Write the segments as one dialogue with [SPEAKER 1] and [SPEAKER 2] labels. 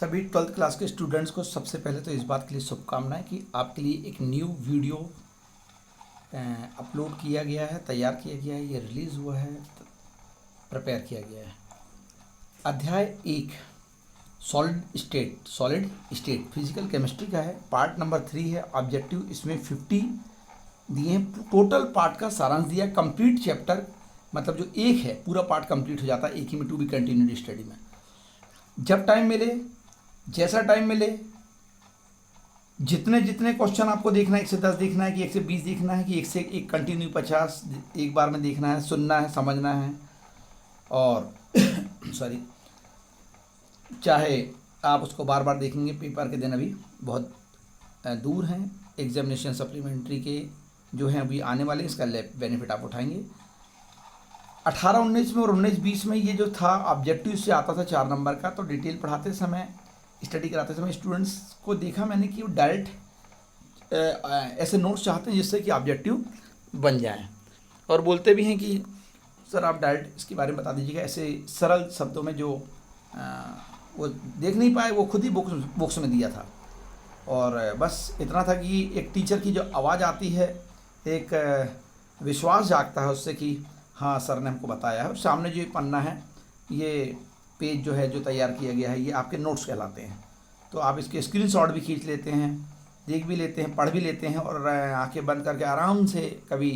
[SPEAKER 1] सभी 12th class के students को सबसे पहले तो इस बात के लिए शुभकामनाएं कि आपके लिए एक न्यू वीडियो अपलोड किया गया है, तैयार किया गया है, ये रिलीज़ हुआ है, प्रिपेयर किया गया है। अध्याय 1 सॉलिड स्टेट फिजिकल केमिस्ट्री का है। पार्ट नंबर 3 है ऑब्जेक्टिव। इसमें 50 दिए हैं, टोटल पार्ट का सारांश दिया। कंप्लीट चैप्टर मतलब जो एक है पूरा पार्ट कंप्लीट हो जाता है एक ही में, टू बी कंटिन्यूड स्टडी में। जब टाइम मिले, जैसा टाइम मिले, जितने जितने क्वेश्चन आपको देखना है, 1 से 10 देखना है कि 1 से 20 देखना है कि 1 से 1 कंटिन्यू 50 एक बार में देखना है, सुनना है, समझना है। और सॉरी, चाहे आप उसको बार बार देखेंगे। पेपर के दिन अभी बहुत दूर हैं, एग्जामिनेशन सप्लीमेंट्री के जो हैं अभी आने वाले, इसका बेनिफिट आप उठाएंगे। 18-19 में और 19-20 में ये जो था ऑब्जेक्टिव से आता था 4 नंबर का, तो डिटेल पढ़ाते समय, स्टडी कराते समय स्टूडेंट्स को देखा मैंने कि वो डायरेक्ट ऐसे नोट्स चाहते हैं जिससे कि ऑब्जेक्टिव बन जाएं, और बोलते भी हैं कि सर आप डायरेक्ट इसके बारे में बता दीजिएगा, ऐसे सरल शब्दों में। जो वो देख नहीं पाए वो खुद ही बुक्स में दिया था। और बस इतना था कि एक टीचर की जो आवाज़ आती है, एक विश्वास जागता है उससे कि हाँ सर ने हमको बताया है। और सामने जो पन्ना है, ये पेज जो है जो तैयार किया गया है, ये आपके नोट्स कहलाते हैं। तो आप इसके स्क्रीनशॉट भी खींच लेते हैं, देख भी लेते हैं, पढ़ भी लेते हैं, और आंखें बंद करके आराम से कभी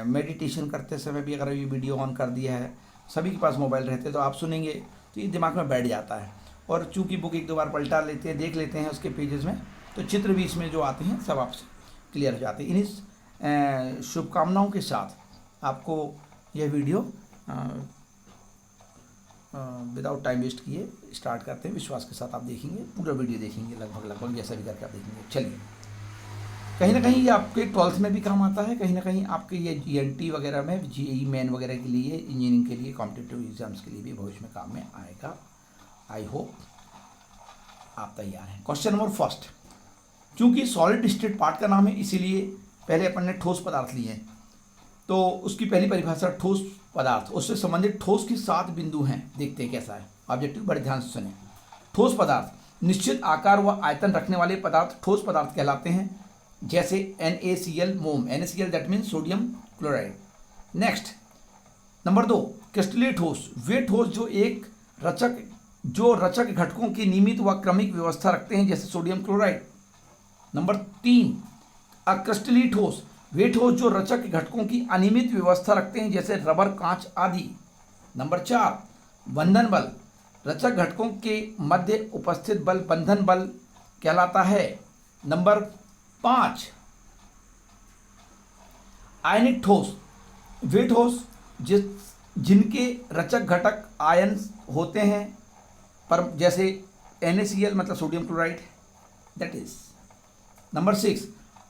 [SPEAKER 1] मेडिटेशन करते समय भी अगर ये वीडियो ऑन कर दिया है, सभी के पास मोबाइल रहते तो आप सुनेंगे तो ये दिमाग में बैठ जाता है। और चूँकि बुक 1-2 बार पलटा लेते हैं, देख लेते हैं उसके पेजेस में, तो चित्र भी इसमें जो आते हैं सब आपसे क्लियर हो जाते हैं। इन्हीं शुभकामनाओं के साथ आपको यह वीडियो विदाउट टाइम वेस्ट किए स्टार्ट करते हैं। विश्वास के साथ आप देखेंगे, पूरा वीडियो देखेंगे, लगभग जैसा भी करके आप देखेंगे। चलिए, कहीं ना कहीं ये आपके 12th में भी काम आता है, कहीं ना कहीं आपके ये GNT वगैरह में, JEE मेन वगैरह के लिए, इंजीनियरिंग के लिए, कॉम्पिटिटिव एग्जाम्स के लिए भी भविष्य में काम में आएगा। आई होप आप तैयार हैं। क्वेश्चन नंबर फर्स्ट, चूँकि सॉलिड स्टेट पार्ट का नाम है इसीलिए पहले अपन ने ठोस पदार्थ लिए हैं, तो उसकी पहली परिभाषा ठोस पदार्थ, उससे संबंधित ठोस के 7 बिंदु हैं। देखते हैं कैसा है ऑब्जेक्टिव, बड़े ध्यान से सुने। ठोस पदार्थ निश्चित आकार व आयतन रखने वाले पदार्थ ठोस पदार्थ कहलाते हैं, जैसे NaCl मोम, NaCl that means sodium chloride. Next number 2, क्रिस्टलीय ठोस, वे ठोस जो रचक घटकों की नियमित व क्रमिक व्यवस्था रखते हैं, जैसे सोडियम क्लोराइड। नंबर 3, अक्रिस्टलीय ठोस, वे ठोस जो रचक घटकों की अनियमित व्यवस्था रखते हैं, जैसे रबर, कांच आदि। नंबर 4, बंधन बल, रचक घटकों के मध्य उपस्थित बल बंधन बल कहलाता है। नंबर 5, आयनिक ठोस, वे ठोस जिनके रचक घटक आयन होते हैं, पर जैसे NaCl मतलब sodium chloride, that is. Number 6,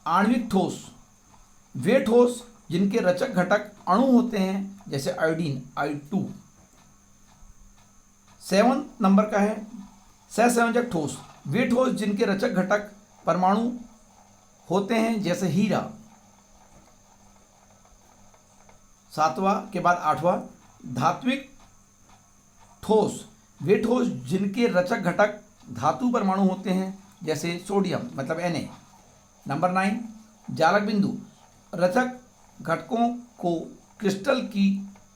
[SPEAKER 1] आणविक ठोस, वे ठोस जिनके रचक घटक अणु होते हैं, जैसे आयोडीन I2। 7 नंबर का है सहसंयोजक ठोस, वे ठोस जिनके रचक घटक परमाणु होते हैं, जैसे हीरा। 7वां के बाद 8वां, धात्विक ठोस, वे ठोस जिनके रचक घटक धातु परमाणु होते हैं, जैसे सोडियम मतलब Na। नंबर 9, जालक बिंदु, रचक घटकों को क्रिस्टल की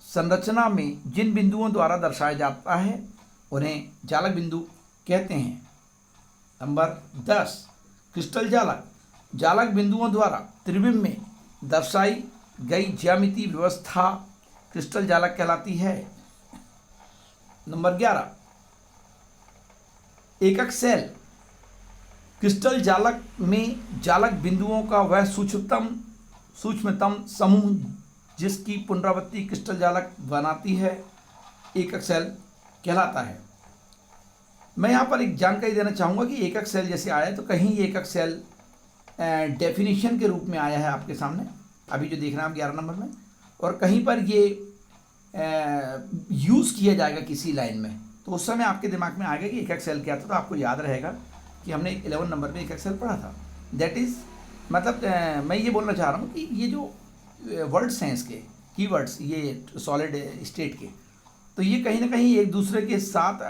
[SPEAKER 1] संरचना में जिन बिंदुओं द्वारा दर्शाया जाता है उन्हें जालक बिंदु कहते हैं। नंबर 10, क्रिस्टल जालक, जालक बिंदुओं द्वारा त्रिविम में दर्शाई गई ज्यामितीय व्यवस्था क्रिस्टल जालक कहलाती है। नंबर 11, एकक सेल, क्रिस्टल जालक में जालक बिंदुओं का वह सूक्ष्मतम समूह जिसकी पुनरावृत्ति क्रिस्टल जालक बनाती है, एकक सेल कहलाता है। मैं यहाँ पर एक जानकारी देना चाहूँगा कि एकक सेल जैसे आया है, तो कहीं ये एकक सेल डेफिनेशन के रूप में आया है आपके सामने, अभी जो देख रहे हैं आप 11 नंबर में, और कहीं पर ये यूज़ किया जाएगा किसी लाइन में, तो उस समय आपके दिमाग में आएगा कि एकक सेल क्या था, तो आपको याद रहेगा कि हमने 11 नंबर में एकक सेल पढ़ा था। दैट इज़ मतलब मैं ये बोलना चाह रहा हूँ कि ये जो वर्ड्स हैं, इसके कीवर्ड्स, ये सॉलिड स्टेट के, तो ये कहीं ना कहीं एक दूसरे के साथ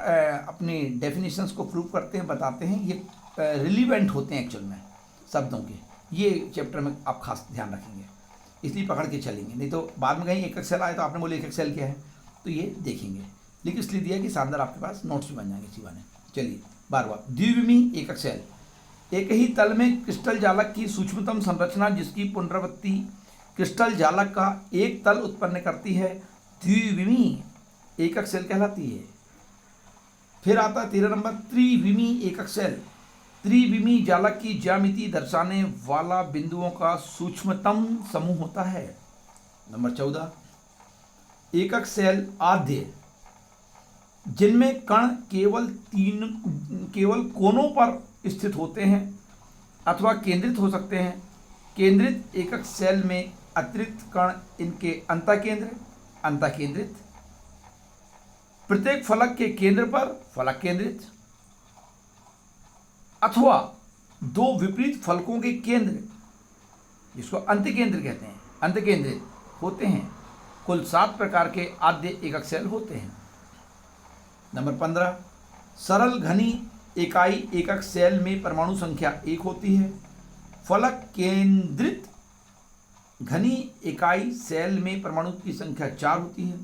[SPEAKER 1] अपनी डेफिनेशंस को प्रूव करते हैं, बताते हैं, ये रिलीवेंट होते हैं एक्चुअल में शब्दों के। ये चैप्टर में आप खास ध्यान रखेंगे, इसलिए पकड़ के चलेंगे, नहीं तो बाद में कहीं एक एक्सेल आए तो आपने बोले एक एक्सेल क्या है, तो ये देखेंगे। लेकिन इसलिए दिया कि शानदार आपके पास नोट्स भी बन जाएंगे इसी बने। चलिए 12वां, द्विविमी एक एक्सेल। एक ही तल में क्रिस्टल जालक की सूक्ष्मतम संरचना जिसकी पुनरावृत्ति क्रिस्टल जालक का एक तल उत्पन्न करती है द्विविमी एकक सेल कहलाती है। फिर आता है 13 नंबर, त्रिविमी एकक सेल। त्रिविमी जालक की ज्यामिति दर्शाने वाला बिंदुओं का सूक्ष्मतम समूह होता है। नंबर 14, एकक सेल आद्य, जिनमें कण केवल कोनों पर स्थित होते हैं अथवा केंद्रित हो सकते हैं। केंद्रित एकक सेल में अतिरिक्त कण इनके अंतःकेंद्रित, प्रत्येक फलक के केंद्र पर फलक केंद्रित अथवा दो विपरीत फलकों के केंद्र, जिसको अंतकेंद्र कहते हैं, अंतकेंद्रित होते हैं। कुल 7 प्रकार के आद्य एकक सेल होते हैं। नंबर 15, सरल घनी इकाई एकक सेल में परमाणु संख्या 1 होती है। फलक केंद्रित घनी इकाई सेल में परमाणु की संख्या 4 होती है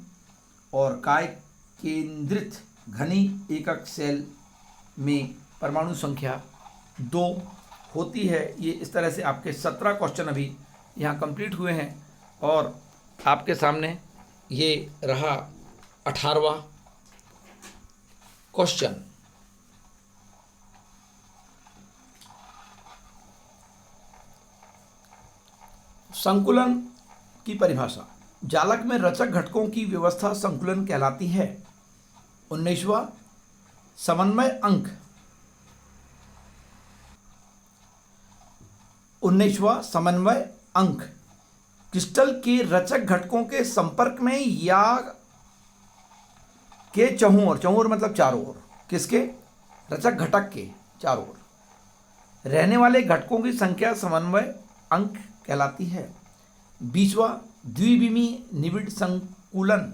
[SPEAKER 1] और काय केंद्रित घनी एकक सेल में परमाणु संख्या 2 होती है। ये इस तरह से आपके 17 क्वेश्चन अभी यहाँ कंप्लीट हुए हैं और आपके सामने ये रहा 18वां क्वेश्चन। संकुलन की परिभाषा। जालक में रचक घटकों की व्यवस्था संकुलन कहलाती है। 19वां, समन्वय अंक। 19वां समन्वय अंक क्रिस्टल के रचक घटकों के संपर्क में या के चहुओर मतलब चारों ओर, किसके, रचक घटक के चारों ओर रहने वाले घटकों की संख्या समन्वय अंक कहलाती है। 20वां, द्विविमी निबिड़ संकुलन।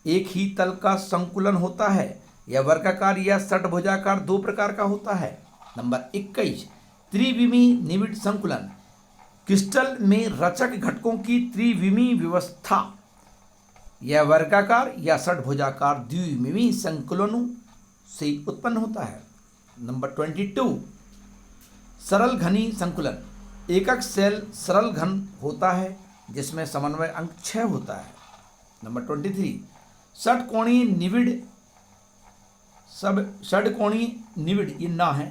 [SPEAKER 1] एक ही तल का संकुलन होता है। यह वर्गाकार या षटभुजाकार 2 प्रकार का होता है। नंबर 21, त्रिविमी निबिड़ संकुलन। क्रिस्टल में रचक घटकों की त्रिविमी व्यवस्था यह वर्गाकार या षटभुजाकार द्विविमी संकुलनों से उत्पन्न होता है। नंबर 22, सरल घनी संकुलन। एकक सेल सरल घन होता है जिसमें समन्वय अंक 6 होता है। नंबर 23, षटकोणीय निबिड़। षटकोणीय निबिड़ ये ना है,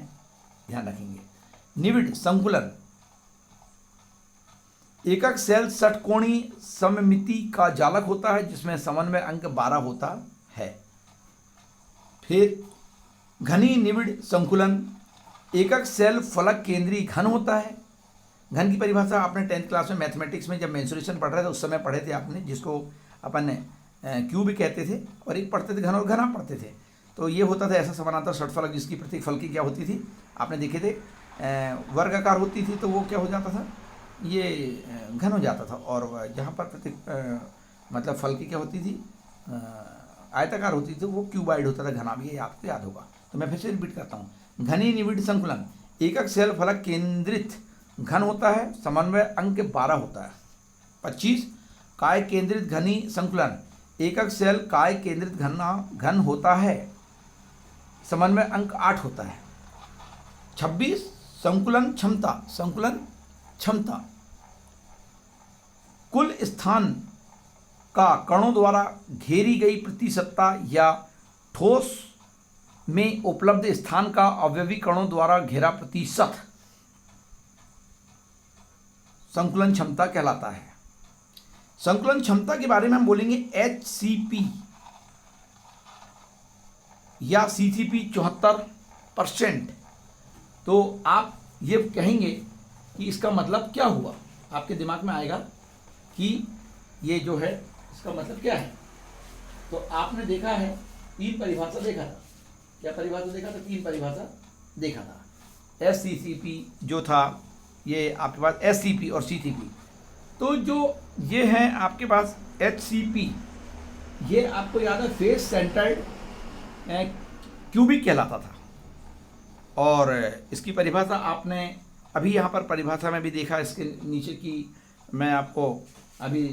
[SPEAKER 1] ध्यान रखेंगे। निबिड़ संकुलन। एकक सेल षटकोणीय सममिति का जालक होता है जिसमें समन्वय अंक 12 होता है। फिर घनी निबिड़ संकुलन। एकक सेल फलक केंद्रीय घन होता है। घन की परिभाषा आपने 10th क्लास में मैथमेटिक्स में जब मेंसुरेशन पढ़ रहे थे उस समय पढ़े थे आपने, जिसको अपन क्यूब भी कहते थे और एक पढ़ते थे घन और घना पढ़ते थे। तो ये होता था ऐसा समानांतर षटफलक जिसकी प्रत्येक फल की क्या होती थी आपने देखे थे, वर्गाकार होती थी तो वो क्या हो जाता था, ये घन हो जाता था। और जहाँ पर प्रत्येक मतलब फल की क्या होती थी, आयताकार होती थी, वो क्यूबाइड होता था, घना भी है, आपको याद होगा। तो मैं फिर से रिपीट करता हूँ। घनी निबिड़ संकुलन। एकक सेल फलक केंद्रित घन होता है, समन्वय अंक 12 होता है। 25, काय केंद्रित घनी संकुलन। एकक सेल काय केंद्रित घन होता है, समन्वय अंक 8 होता है। 26, संकुलन क्षमता। संकुलन क्षमता कुल स्थान का कणों द्वारा घेरी गई प्रतिसत्ता या ठोस में उपलब्ध स्थान का अवयवी कणों द्वारा घेरा प्रतिशत संकुलन क्षमता कहलाता है। संकुलन क्षमता के बारे में हम बोलेंगे HCP या CCP 74%। तो आप ये कहेंगे कि इसका मतलब क्या हुआ, आपके दिमाग में आएगा कि ये जो है इसका मतलब क्या है। तो आपने देखा है 3 परिभाषा देखा था, क्या परिभाषा देखा था, 3 परिभाषा देखा था। SCCP जो था ये आपके पास SCP और CCP। तो जो ये हैं आपके पास HCP ये आपको याद है फेस सेंटर्ड क्यूबिक कहलाता था। और इसकी परिभाषा आपने अभी यहाँ पर परिभाषा में भी देखा, इसके नीचे की मैं आपको अभी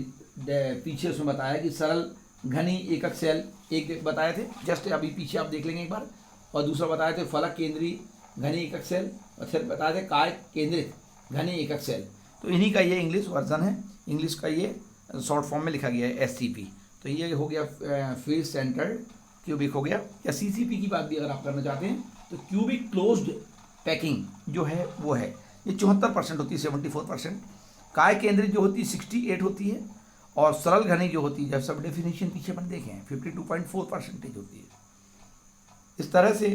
[SPEAKER 1] पीछे उसमें बताया कि सरल घनी एकक सेल एक बताए थे, जस्ट अभी पीछे आप देख लेंगे एक बार। और दूसरा बताए थे फलक केंद्रीय घनी एकक सेल, और फिर बताए थे काय केंद्रित घनी एकक सेल। तो इन्हीं का ये इंग्लिश वर्जन है, इंग्लिश का ये शॉर्ट फॉर्म में लिखा गया है SCP। तो ये हो गया फेस सेंटर्ड क्यूबिक हो गया, या CCP की बात भी अगर आप करना चाहते हैं तो क्यूबिक क्लोज्ड पैकिंग जो है वो है, ये 74% होती है, 74%। काय केंद्रित जो होती है 68 होती है, और सरल घनी जो होती है, जब सब डेफिनेशन पीछे अपन देखें 52.4% होती है। इस तरह से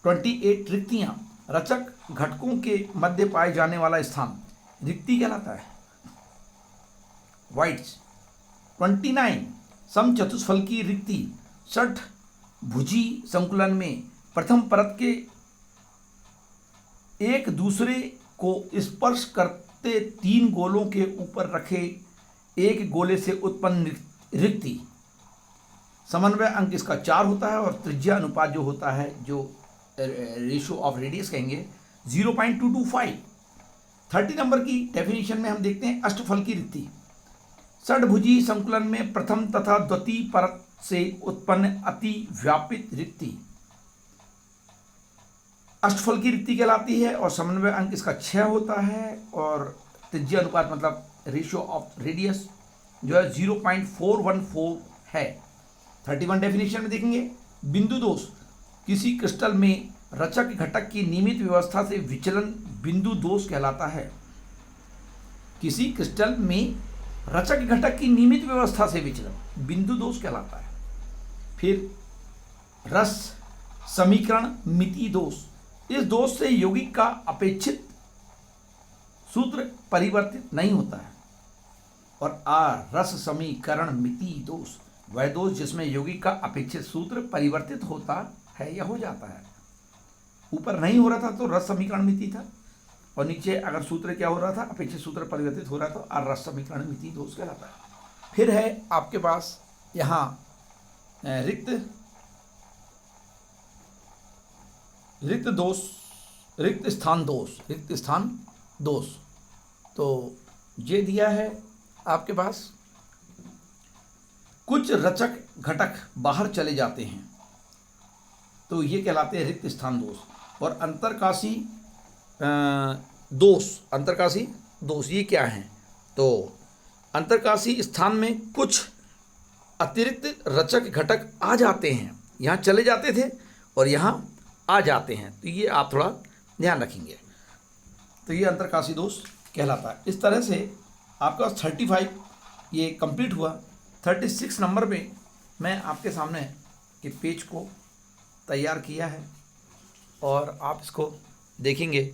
[SPEAKER 1] 28 रिक्तियाँ, रचक घटकों के मध्य पाए जाने वाला स्थान रिक्ति कहलाता है, वाइट्स। 29 समचतुष्फलकी रिक्ति, 60 भुजी संकुलन में प्रथम परत के एक दूसरे को स्पर्श करते 3 गोलों के ऊपर रखे एक गोले से उत्पन्न रिक्ति। समन्वय अंक इसका 4 होता है, और त्रिज्या अनुपात जो होता है, जो रेशियो ऑफ रेडियस कहेंगे, 0.225। 30 नंबर की डेफिनेशन में हम देखते हैं अष्टफलकी रिक्ति, षड्भुजी संकुलन में प्रथम तथा द्वितीय परत से उत्पन्न अति व्यापित रिक्ति अष्टफलकी रिक्ति कहलाती है, और समन्वय अंक इसका 6 होता है, और त्रिज्या अनुपात मतलब रेशियो ऑफ रेडियस जो है 0.414 है। 31 डेफिनेशन में देखेंगे बिंदु दोष, किसी क्रिस्टल में रचक घटक की नियमित व्यवस्था से विचलन बिंदु दोष कहलाता है। किसी क्रिस्टल में रचक घटक की नियमित व्यवस्था से विचलन बिंदु दोष कहलाता है। फिर रस समीकरण मिति दोष, इस दोष से यौगिक का अपेक्षित सूत्र परिवर्तित नहीं होता है। और रस समीकरण मिति दोष, वह दोष जिसमें यौगिक का अपेक्षित सूत्र परिवर्तित होता है या हो जाता है। ऊपर नहीं हो रहा था तो रस समीकरण मिति था, और नीचे अगर सूत्र क्या हो रहा था, अपेक्षित सूत्र परिवर्तित हो रहा था, तो रस समीकरण मिति दोष कहलाता है। फिर है आपके पास यहाँ रिक्त दोष, रिक्त स्थान दोष। तो ये दिया है आपके पास, कुछ रचक घटक बाहर चले जाते हैं तो ये कहलाते हैं रिक्त स्थान दोष। और अंतरकाशी दोष ये क्या हैं, तो अंतरकाशी स्थान में कुछ अतिरिक्त रचक घटक आ जाते हैं, यहाँ चले जाते थे और यहाँ आ जाते हैं, तो ये आप थोड़ा ध्यान रखेंगे। तो ये अंतरकाशी दोष कहलाता है। इस तरह से आपका 35 ये कंप्लीट हुआ। 36 नंबर पे मैं आपके सामने के पेज को तैयार किया है, और आप इसको देखेंगे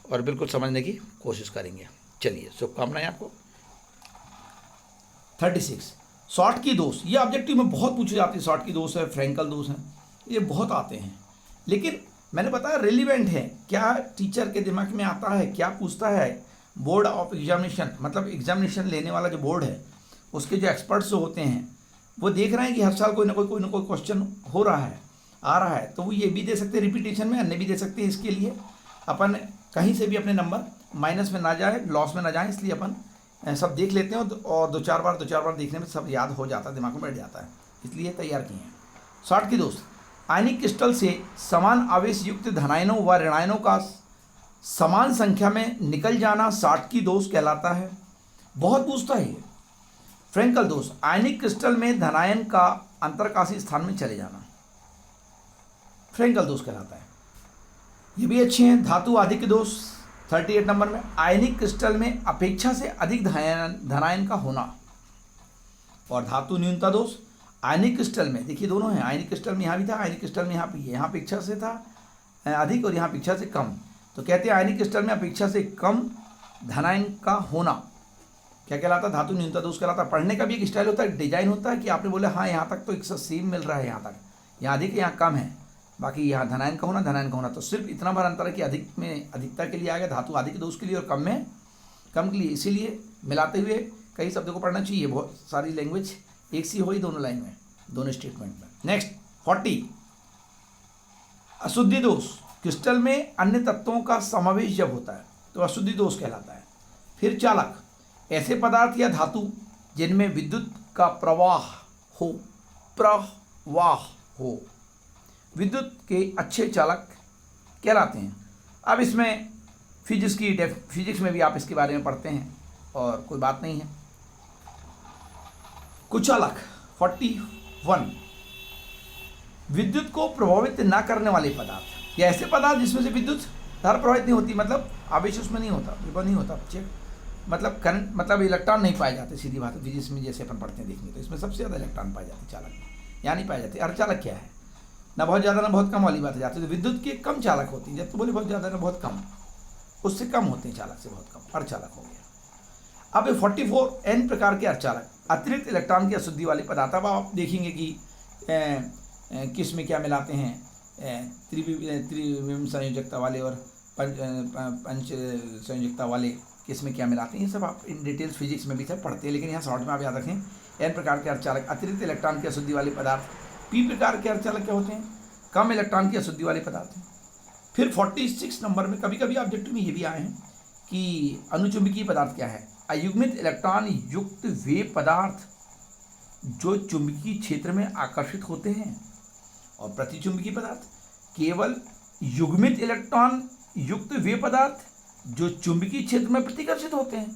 [SPEAKER 1] और बिल्कुल समझने की कोशिश करेंगे। चलिए, शुभकामनाएं आपको। 36 शॉर्ट की दोष, ये ऑब्जेक्टिव में बहुत पूछे जाते हैं। शॉर्ट की दोष है, फ्रैंकल दोष है, ये बहुत आते हैं, लेकिन मैंने बताया रेलिवेंट है, क्या टीचर के दिमाग में आता है, क्या पूछता है बोर्ड ऑफ एग्जामिनेशन, मतलब एग्जामिनेशन लेने वाला जो बोर्ड है उसके जो एक्सपर्ट्स जो होते हैं वो देख रहे हैं कि हर साल कोई ना कोई क्वेश्चन हो रहा है, आ रहा है, तो वो ये भी दे सकते हैं रिपीटेशन में, अन्य भी दे सकते हैं। इसके लिए अपन कहीं से भी अपने नंबर माइनस में ना जाए, लॉस में ना जाए, इसलिए अपन सब देख लेते हैं, और दो चार बार देखने में सब याद हो जाता है, दिमाग में बैठ जाता है, इसलिए तैयार किए हैं। शॉर्ट की दोस्त, आयनिक क्रिस्टल से समान आवेश युक्त धनायनों व ऋणायनों का समान संख्या में निकल जाना शॉर्ट की दोष कहलाता है। बहुत पूछता है ये। फ्रैंकल दोष, आयनिक क्रिस्टल में धनायन का अंतरकाशी स्थान में चले जाना, फ्रैंकल दोष कहलाता है। ये भी अच्छे हैं। धातु आधिक्य दोष 38 नंबर में, आयनिक क्रिस्टल में अपेक्षा से अधिक धनायन का होना। और धातु न्यूनता दोष, आयनिक क्रिस्टल में, देखिए दोनों हैं, आयनिक क्रिस्टल में यहाँ भी था, आयनिक क्रिस्टल में यहाँ भी है, यहाँ अपेक्षा से था अधिक और यहाँ अपेक्षा से कम, तो कहते हैं आयनिक क्रिस्टल में अपेक्षा से कम धनायन का होना क्या कहलाता है, धातु न्यूनता दोष कहलाता है। पढ़ने का भी एक स्टाइल होता है, डिजाइन होता है कि आपने बोला हाँ यहाँ तक तो एक सेम मिल रहा है, यहाँ तक, यहाँ अधिक यहाँ कम है, बाकी यहाँ धनायन का होना, तो सिर्फ इतना बार अंतर है कि अधिक में अधिकता के लिए आ गया धातु आधिक्य दोष के लिए, और कम में कम के लिए, इसीलिए मिलाते हुए कई शब्दों को पढ़ना चाहिए। बहुत सारी लैंग्वेज एक सी होगी दोनों लाइन में, दोनों स्टेटमेंट में। नेक्स्ट 40, अशुद्धि दोष, क्रिस्टल में अन्य तत्वों का समावेश जब होता है तो अशुद्धि दोष कहलाता है। फिर चालक, ऐसे पदार्थ या धातु जिनमें विद्युत का प्रवाह हो, विद्युत के अच्छे चालक कहलाते हैं। अब इसमें फिजिक्स में भी आप इसके बारे में पढ़ते हैं और कोई बात नहीं है। कुचालक 41, विद्युत को प्रभावित ना करने वाले पदार्थ या ऐसे पदार्थ जिसमें से विद्युत धारा प्रभावित नहीं होती, मतलब आवेश उसमें नहीं होता, विभव नहीं होता, चेक मतलब करंट, मतलब इलेक्ट्रॉन नहीं पाए जाते। सीधी बात है, फिजिक्स में जैसे अपन पढ़ते हैं देखेंगे तो इसमें सबसे ज़्यादा इलेक्ट्रॉन पाए जाते हैं चालक में, यहाँ नहीं पाए जाते। अर्धचालक क्या है, ना बहुत ज़्यादा ना बहुत कम वाली बात है जाती है। तो विद्युत के कम चालक होती हैं, जब तो बोले बहुत ज़्यादा ना बहुत कम, उससे कम होते हैं चालक से बहुत कम, अर्धचालक हो गया। अब 44, n प्रकार के अर्धचालक, अतिरिक्त इलेक्ट्रॉन की अशुद्धि वाले पदार्थ। अब आप देखेंगे कि किस में क्या मिलाते हैं, त्रिविम संयोजकता वाले और पंच संयोजकता वाले किस में क्या मिलाते हैं, ये सब आप इन डिटेल्स फिजिक्स में भी सब पढ़ते हैं, लेकिन यहाँ शॉर्ट में आप याद रखें। n प्रकार के अर्धचालक, अतिरिक्त इलेक्ट्रॉन की अशुद्धि वाले पदार्थ। p प्रकार के अर्धचालक क्या होते हैं, कम इलेक्ट्रॉन की अशुद्धि वाले पदार्थ हैं। फिर 46 नंबर में कभी कभी ऑब्जेक्टिव में ये भी आए हैं कि अनुचुंबकीय पदार्थ क्या है, अयुग्मित इलेक्ट्रॉन युक्त वे पदार्थ जो चुंबकीय क्षेत्र में आकर्षित होते हैं। और प्रतिचुंबकीय पदार्थ, केवल युग्मित इलेक्ट्रॉन युक्त वे पदार्थ जो चुंबकीय क्षेत्र में प्रतिकर्षित होते हैं।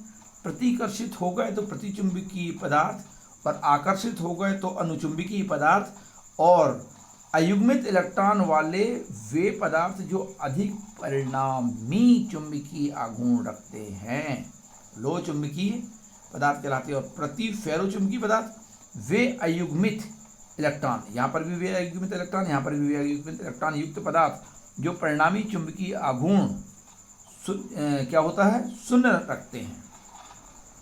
[SPEAKER 1] प्रतिकर्षित हो गए तो प्रतिचुंबकीय पदार्थ और आकर्षित हो गए तो अनुचुंबकीय पदार्थ। और अयुग्मित इलेक्ट्रॉन वाले वे पदार्थ जो अधिक परिणामी चुंबकीय आघूर्ण रखते हैं, लो चुंबकीय पदार्थ कहलाते हैं। और प्रति फेरोचुंबकीय पदार्थ वे अयुग्मित इलेक्ट्रॉन, यहाँ पर भी वे अयुग्मित इलेक्ट्रॉन, यहाँ पर भी वे अयुग्मित इलेक्ट्रॉन युक्त पदार्थ जो परिणामी चुंबकीय आघूर्ण क्या होता है, शून्य रखते हैं।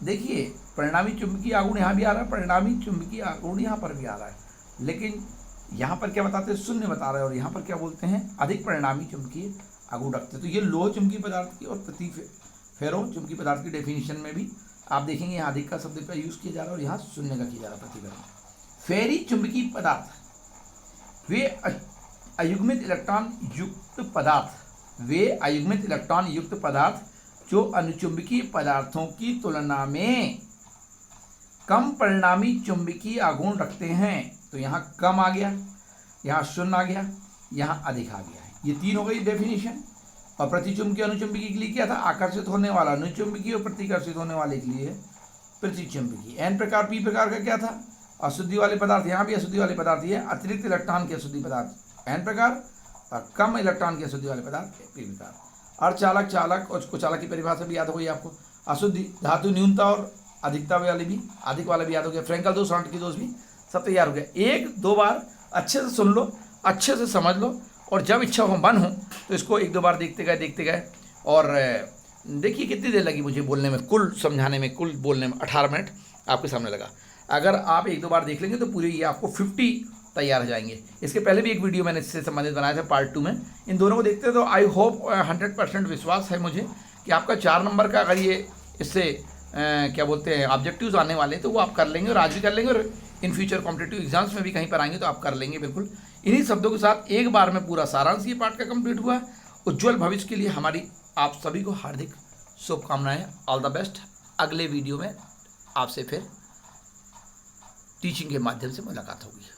[SPEAKER 1] देखिए परिणामी चुंबकीय आघूर्ण यहाँ भी आ रहा है, परिणामी चुंबकीय आघूर्ण यहाँ पर भी आ रहा है, लेकिन यहाँ पर क्या बताते हैं, शून्य बता रहे हैं। और यहाँ पर क्या बोलते हैं, अधिक परिणामी चुंबकीय आघूर्ण रखते हैं। तो ये लोह चुंबकीय पदार्थ की और प्रति फेरो चुंबकीय पदार्थ की डेफिनेशन में भी आप देखेंगे यहाँ अधिक का शब्द का यूज़ किया जा रहा है और यहाँ शून्य का किया जा रहा है प्रतिकरण। फेरी चुंबकीय पदार्थ, वे अयुग्मित इलेक्ट्रॉन युक्त पदार्थ, वे अयुग्मित इलेक्ट्रॉन युक्त पदार्थ जो अनुचुंबकीय पदार्थों की तुलना में कम परिणामी चुंबकीय आघूर्ण रखते हैं। तो यहाँ कम आ गया, यहाँ शून्य आ गया, यहाँ अधिक आ गया। ये तीन हो गई डेफिनेशन। और प्रतिचुंबकीय अनुचुंबकीय के लिए क्या था, आकर्षित होने वाला, अनुचुंबकीय और प्रतिकर्षित होने वाले के लिए प्रतिचुंबकीय। एन प्रकार, पी प्रकार का क्या था, अशुद्धि वाले पदार्थ, यहाँ भी अशुद्धि वाले पदार्थ ये अतिरिक्त इलेक्ट्रॉन के अशुद्धि पदार्थ एन प्रकार, और कम इलेक्ट्रॉन के अशुद्धि वाले पदार्थ पी प्रकार। अर्धचालक, चालक और कुचालक की परिभाषा भी याद हो गई आपको। अशुद्धि, धातु न्यूनता और अधिकता वाले भी, अधिक वाला भी याद हो गया। फ्रैंकल दोष, शॉर्टकी दोष भी सब तैयार हो गया। एक दो बार अच्छे से सुन लो, अच्छे से समझ लो, और जब इच्छा हो, मन हो तो इसको एक दो बार देखते गए। और देखिए कितनी देर लगी मुझे बोलने में, कुल समझाने में, कुल बोलने में 18 मिनट आपके सामने लगा। अगर आप एक दो बार देख लेंगे तो पूरे ये आपको 50 तैयार हो जाएंगे। इसके पहले भी एक वीडियो मैंने इससे संबंधित बनाया था पार्ट 2 में। इन दोनों को देखते हैं तो आई होप 100% विश्वास है मुझे कि आपका 4 नंबर का अगर ये इससे क्या बोलते हैं ऑब्जेक्टिव्स आने वाले तो वो आप कर लेंगे, और आज भी कर लेंगे, और इन फ्यूचर कॉम्पिटिटिव एग्जाम्स में भी कहीं पर आएंगे तो आप कर लेंगे बिल्कुल। इन्हीं शब्दों के साथ एक बार में पूरा सारांश ये पाठ का कंप्लीट हुआ। उज्ज्वल भविष्य के लिए हमारी आप सभी को हार्दिक शुभकामनाएं। All the best. अगले वीडियो में आपसे फिर टीचिंग के माध्यम से मुलाकात होगी।